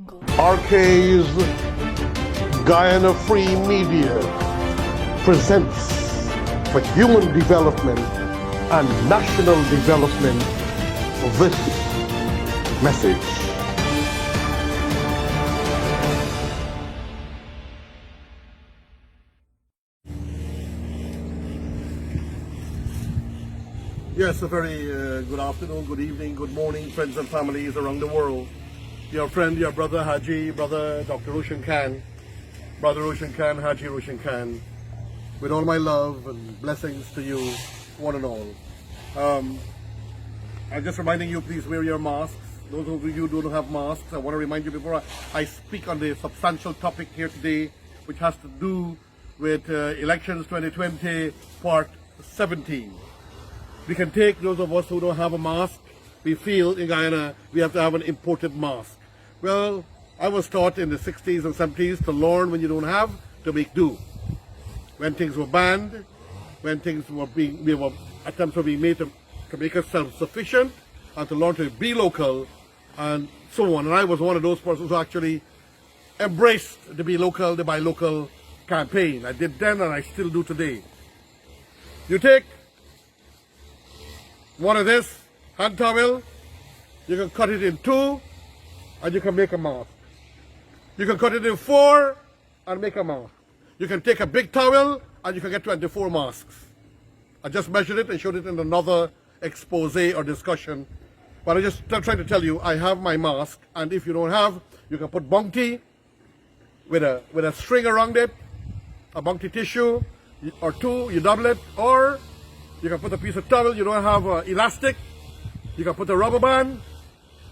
RK's Guyana Free Media presents for human development and national development this message. Yes, a very good afternoon, good evening, good morning, friends and families around the world. Your friend, your brother Haji, brother Dr. Roshan Khan, brother Roshan Khan, Haji Roshan Khan, with all my love and blessings to you, one and all. I'm just reminding you, please wear your masks. Those of you who don't have masks, I want to remind you before I speak on the substantial topic here today, which has to do with elections 2020, part 17. We can take those of us who don't have a mask. We feel in Guyana we have to have an imported mask. Well, I was taught in the 60s and 70s to learn when you don't have, to make do. When things were banned, when things were attempts were being made to make us self-sufficient and to learn to be local and so on. And I was one of those persons who actually embraced the be local, the buy local campaign. I did then and I still do today. You take one of this hand towel, you can cut it in two and you can make a mask. You can cut it in four and make a mask. You can take a big towel and you can get 24 masks. I just measured it and showed it in another expose or discussion. But I'm just trying to tell you, I have my mask, and if you don't have, you can put bounty with a string around it, a bounty tissue, or two, you double it, or you can put a piece of towel, you don't have elastic, you can put a rubber band,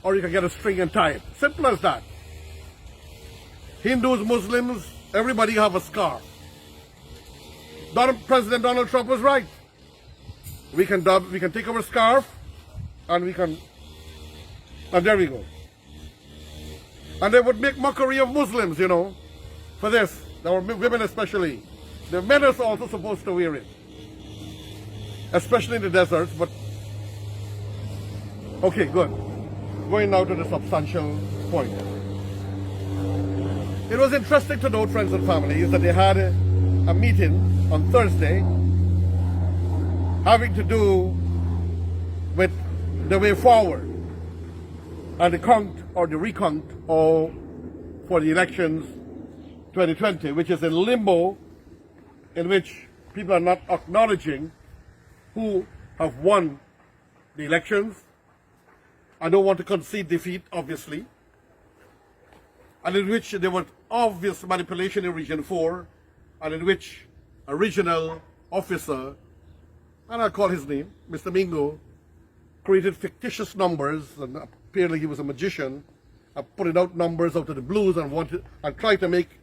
or you can get a string and tie it. Simple as that. Hindus, Muslims, everybody have a scarf. President Donald Trump was right. We can take our scarf and and there we go. And they would make mockery of Muslims, you know, for this. Our women especially. The men are also supposed to wear it. Especially in the deserts, but okay, good. Going now to the substantial point. It was interesting to note, friends and families, that they had a meeting on Thursday having to do with the way forward and the count or the recount for the elections 2020, which is in limbo, in which people are not acknowledging who have won the elections. I don't want to concede defeat, obviously, and in which there was obvious manipulation in Region 4, and in which a regional officer, and I'll call his name, Mr. Mingo, created fictitious numbers, and apparently he was a magician, putting out numbers out of the blues and tried to make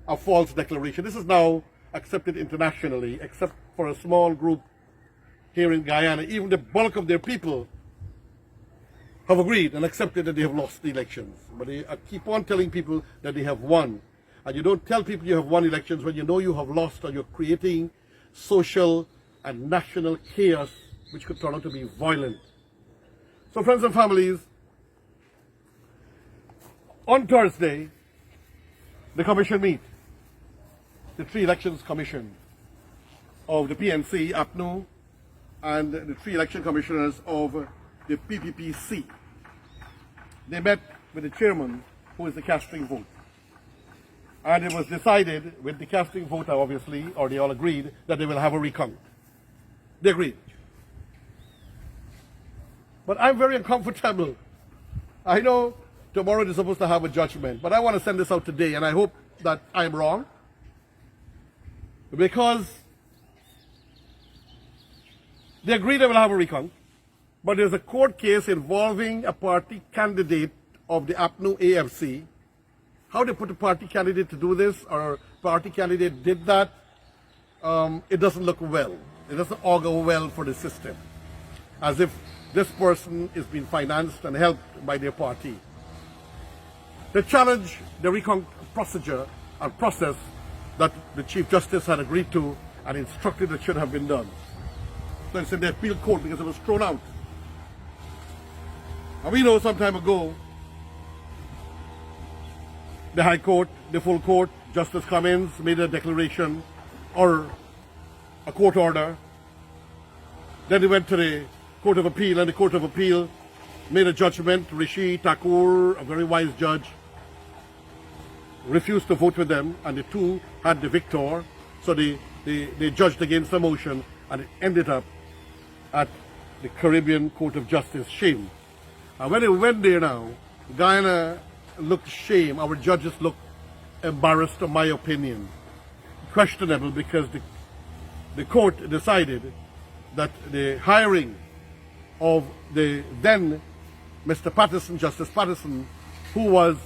a false declaration. This is now accepted internationally, except for a small group here in Guyana. Even the bulk of their people have agreed and accepted that they have lost the elections. But they keep on telling people that they have won. And you don't tell people you have won elections when you know you have lost, or you're creating social and national chaos which could turn out to be violent. So, friends and families, on Thursday, the commission meet, the three elections commission of the PNC, APNU, and the three election commissioners of the PPPC. They met with the chairman, who is the casting vote. And it was decided, with the casting vote obviously, or they all agreed, that they will have a recount. They agreed. But I'm very uncomfortable. I know tomorrow they're supposed to have a judgment, but I want to send this out today, and I hope that I'm wrong. Because they agreed they will have a recount, but there's a court case involving a party candidate of the APNU AFC. How they put a party candidate to do this, or party candidate did that, it doesn't look well. It doesn't augur well for the system. As if this person is being financed and helped by their party. They challenge the recount procedure and process that the Chief Justice had agreed to and instructed that should have been done. So it's in the appeal court because it was thrown out. And we know some time ago the High Court, the full court, Justice Cummins made a declaration or a court order. Then it went to the Court of Appeal, and the Court of Appeal made a judgment. Rishi Thakur, a very wise judge, refused to vote with them, and the two had the victor. So they judged against the motion, and it ended up at the Caribbean Court of Justice. Shame. And when it went there now, Guyana looked shame. Our judges looked embarrassed, in my opinion. Questionable, because the court decided that the hiring of the then Mr. Patterson, Justice Patterson, who was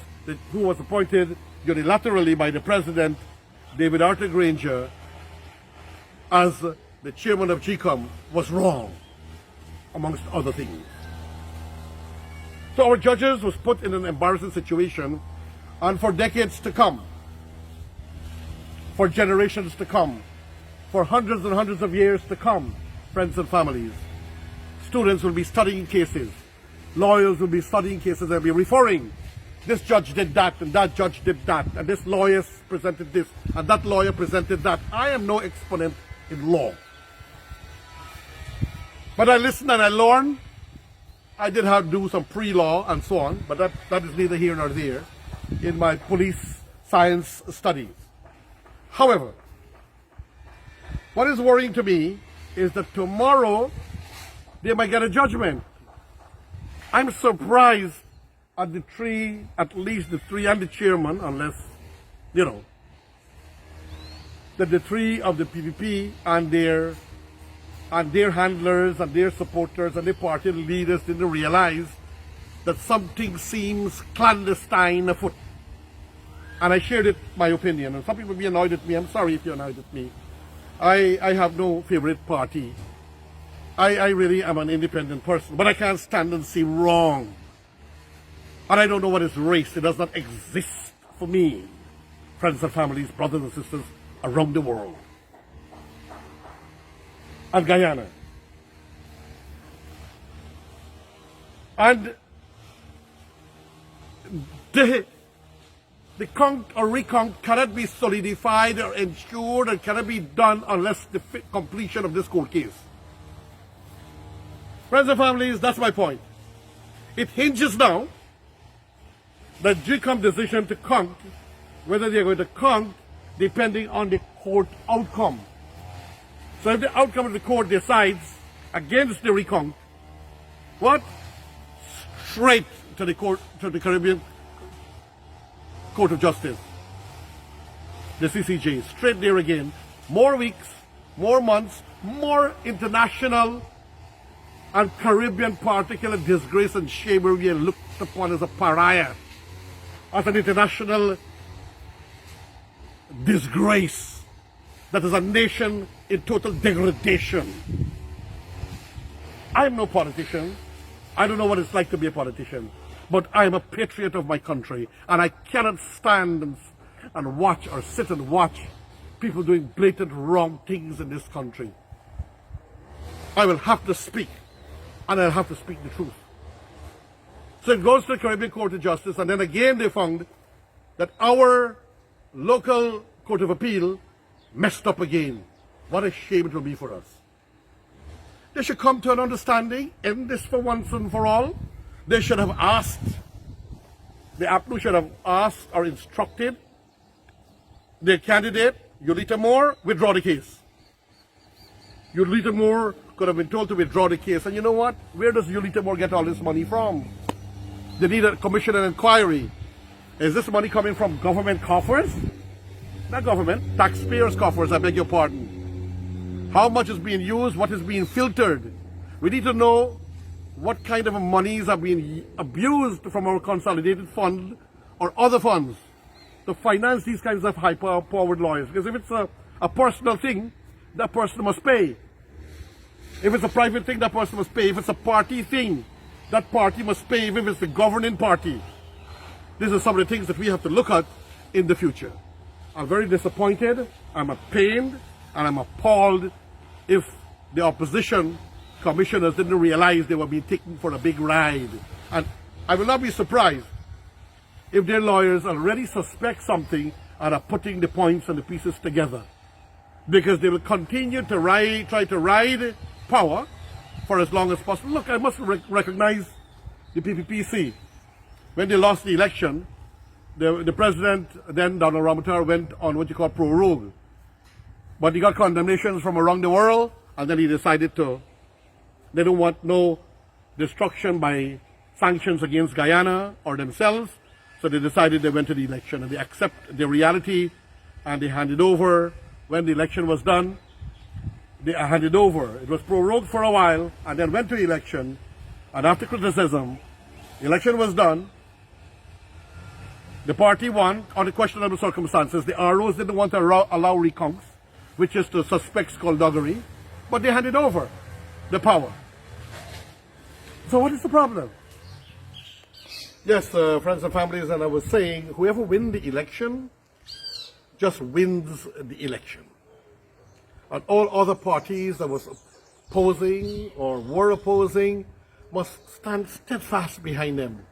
appointed unilaterally by the President, David Arthur Granger, as the chairman of GCOM, was wrong, amongst other things. So our judges was put in an embarrassing situation, and for decades to come, for generations to come, for hundreds and hundreds of years to come, friends and families, students will be studying cases, lawyers will be studying cases, they'll be referring, this judge did that, and that judge did that, and this lawyer presented this, and that lawyer presented that. I am no exponent in law, but I listen and I learn. I did have to do some pre-law and so on, but that is neither here nor there in my police science studies. However, what is worrying to me is that tomorrow they might get a judgment. I'm surprised at at least the three and the chairman, unless, that the three of the PPP and their handlers and their supporters and their party leaders didn't realize that something seems clandestine afoot. And I shared my opinion, and some people be annoyed at me. I'm sorry if you're annoyed at me. I have no favorite party. I really am an independent person, but I can't stand and see wrong. And I don't know what is race. It does not exist for me. Friends and families, brothers and sisters around the world. And Guyana. And the count or recount cannot be solidified or ensured and cannot be done unless the completion of this court case. Friends and families, that's my point. It hinges now the GCOM decision to count, whether they're going to count depending on the court outcome. So if the outcome of the court decides against the recount, what? Straight to the court, to the Caribbean Court of Justice, the CCJ, straight there again. More weeks, more months, more international and Caribbean particular disgrace and shame where we are looked upon as a pariah, as an international disgrace that is a nation in total degradation. I'm no politician. I don't know what it's like to be a politician, but I'm a patriot of my country, and I cannot stand and watch or sit and watch people doing blatant wrong things in this country. I will have to speak, and I'll have to speak the truth. So it goes to the Caribbean Court of Justice, and then again they found that our local Court of Appeal messed up again. What a shame it will be for us. They should come to an understanding, end this for once and for all. They should have asked, the APNU should have asked or instructed their candidate, Yulita Moore, withdraw the case. Yulita Moore could have been told to withdraw the case. And you know what? Where does Yulita Moore get all this money from? They need a commission and inquiry. Is this money coming from government coffers? Not government, taxpayers' coffers, I beg your pardon. How much is being used? What is being filtered? We need to know what kind of monies are being abused from our consolidated fund or other funds to finance these kinds of high-powered lawyers. Because if it's a personal thing, that person must pay. If it's a private thing, that person must pay. If it's a party thing, that party must pay. If it's the governing party. These are some of the things that we have to look at in the future. I'm very disappointed, I'm pained, and I'm appalled if the opposition commissioners didn't realize they were being taken for a big ride. And I will not be surprised if their lawyers already suspect something and are putting the points and the pieces together. Because they will continue to try to ride power for as long as possible. Look, I must recognize the PPPC. When they lost the election, the president, then Donald Ramotar, went on what you call prorogue. But he got condemnations from around the world, and then he decided they don't want no destruction by sanctions against Guyana or themselves, so they decided they went to the election, and they accept the reality, and they handed over. When the election was done, they handed over. It was prorogued for a while, and then went to the election, and after criticism, the election was done. The party won on the questionable circumstances. The ROs didn't want to allow recounts, which is to suspect skullduggery, but they handed over the power. So what is the problem? Yes, friends and families, and I was saying, whoever wins the election just wins the election. And all other parties that was opposing or were opposing must stand steadfast behind them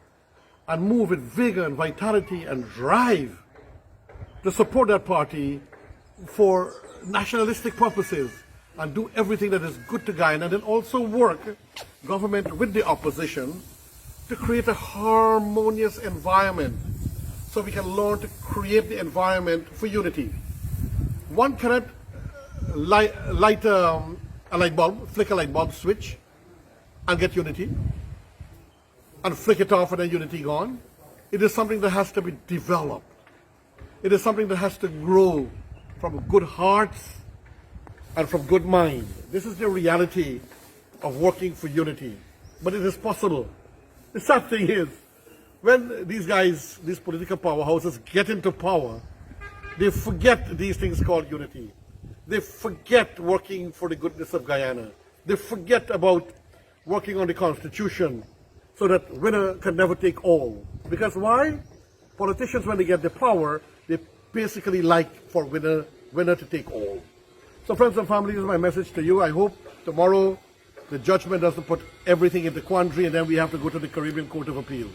and move with vigor and vitality and drive to support that party for nationalistic purposes and do everything that is good to Guyana, and then also work government with the opposition to create a harmonious environment so we can learn to create the environment for unity. One cannot light a light bulb, flick a light bulb switch and get unity, and flick it off and then unity gone. It is something that has to be developed. It is something that has to grow from good hearts and from good mind. This is the reality of working for unity. But it is possible. The sad thing is, when these guys, these political powerhouses get into power, they forget these things called unity. They forget working for the goodness of Guyana. They forget about working on the Constitution so that winner can never take all. Because why? Politicians, when they get the power, they basically like for winner to take all. So friends and family, this is my message to you. I hope tomorrow the judgment doesn't put everything into quandary and then we have to go to the Caribbean Court of Appeal.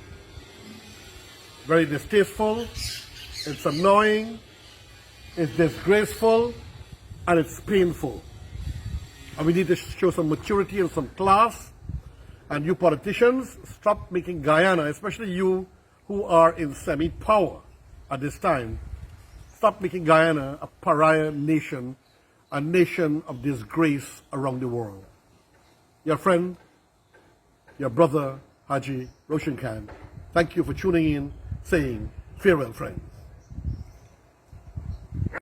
Very distasteful, it's annoying, it's disgraceful, and it's painful. And we need to show some maturity and some class. And you politicians, stop making Guyana, especially you who are in semi-power at this time, stop making Guyana a pariah nation, a nation of disgrace around the world. Your friend, your brother, Haji Roshan Khan, thank you for tuning in, saying farewell, friend.